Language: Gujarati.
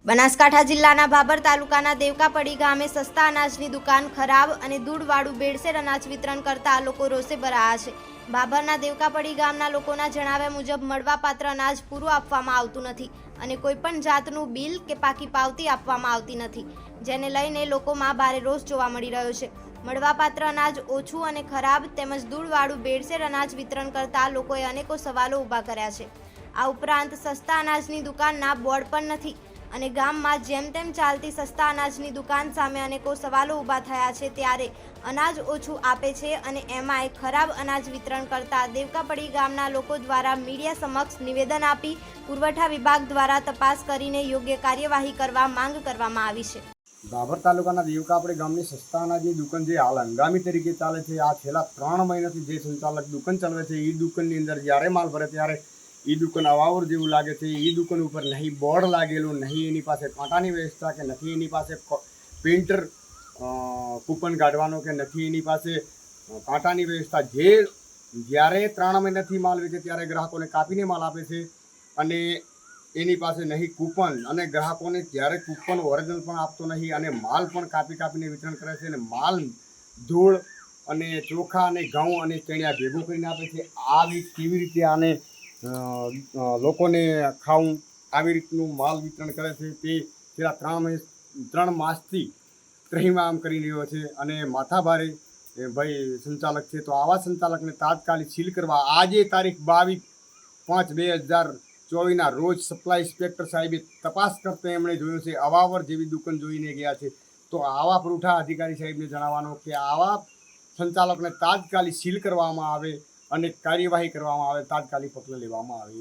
બનાસકાંઠા જિલ્લાના ભાભર તાલુકાના દેવકાપડી ગામે સસ્તા અનાજની દુકાન ખરાબ અને ધૂળવાળું ભેળસેળ અનાજ વિતરણ કરતા લોકો રોષે ભરાયા છે। ભાભરના દેવકાપડી ગામના લોકોના જણાવ્યા મુજબ મળવાપાત્ર અનાજ પૂરું આપવામાં આવતું નથી અને કોઈપણ જાતનું બિલ કે પાકી પાવતી આપવામાં આવતી નથી, જેને લઈને લોકોમાં ભારે રોષ જોવા મળી રહ્યો છે। મળવાપાત્ર અનાજ ઓછું અને ખરાબ તેમજ ધૂળવાળું ભેળસેળ અનાજ વિતરણ કરતા લોકોએ અનેકો સવાલો ઊભા કર્યા છે। આ ઉપરાંત સસ્તા અનાજની દુકાનના બોર્ડ પણ નથી અને ગામમાં જેમ તેમ ચાલતી સસ્તા અનાજની દુકાન સામે અનેકો સવાલો ઊભા થયા છે। ત્યારે અનાજ ઓછું આપે છે અને એમાંય ખરાબ અનાજ વિતરણ કરતા દેવકાપડી ગામના લોકો દ્વારા મીડિયા સમક્ષ નિવેદન આપી પુરવઠા વિભાગ દ્વારા તપાસ કરીને યોગ્ય કાર્યવાહી કરવા માંગ કરવામાં આવી છે। ભાભર તાલુકાના દેવકાપડી ગામની સસ્તા અનાજની દુકાન જે હાલ હંગામી તરીકે ચાલે છે, આ છેલ્લા 3 મહિનાથી જે સંચાલક દુકાન ચલાવે છે, એ દુકાનની અંદર જ્યારે માલ ભરે ત્યારે એ દુકાન અવાવર જેવું લાગે છે। એ દુકાન ઉપર નહીં બોર્ડ લાગેલું, નહીં એની પાસે કાંટાની વ્યવસ્થા, કે નથી એની પાસે પ્રિન્ટર કૂપન કાઢવાનો, કે નથી એની પાસે કાંટાની વ્યવસ્થા। જ્યારે 3 મહિનાથી માલ વેચે ત્યારે ગ્રાહકોને કાપીને માલ આપે છે અને એની પાસે નહીં કૂપન, અને ગ્રાહકોને જ્યારે કૂપન ઓરિજિનલ પણ આપતો નહીં અને માલ પણ કાપીને વિતરણ કરે છે અને માલ ધૂળ અને ચોખા અને ઘઉં અને ચણિયા ભેગું કરીને આપે છે। આવી કેવી રીતે આને લોકોને ખાવું, આવી રીતનું માલ વિતરણ કરે છે તે છેલ્લા 3 માસથી ત્રહીમામ કરી રહ્યો છે અને માથાભારે ભાઈ સંચાલક છે। તો આવા સંચાલકને તાત્કાલિક સીલ કરવા આજે તારીખ 22/5/2024ના રોજ સપ્લાય ઇન્સ્પેક્ટર સાહેબે તપાસ કરતા એમણે જોયું છે, અવાવર જેવી દુકાન જોઈને ગયા છે। તો આવા પુરવઠા અધિકારી સાહેબને જણાવવાનો કે આવા સંચાલકને તાત્કાલિક સીલ કરવામાં આવે અને કાર્યવાહી કરવામાં આવે, તાત્કાલિક પગલાં લેવામાં આવે।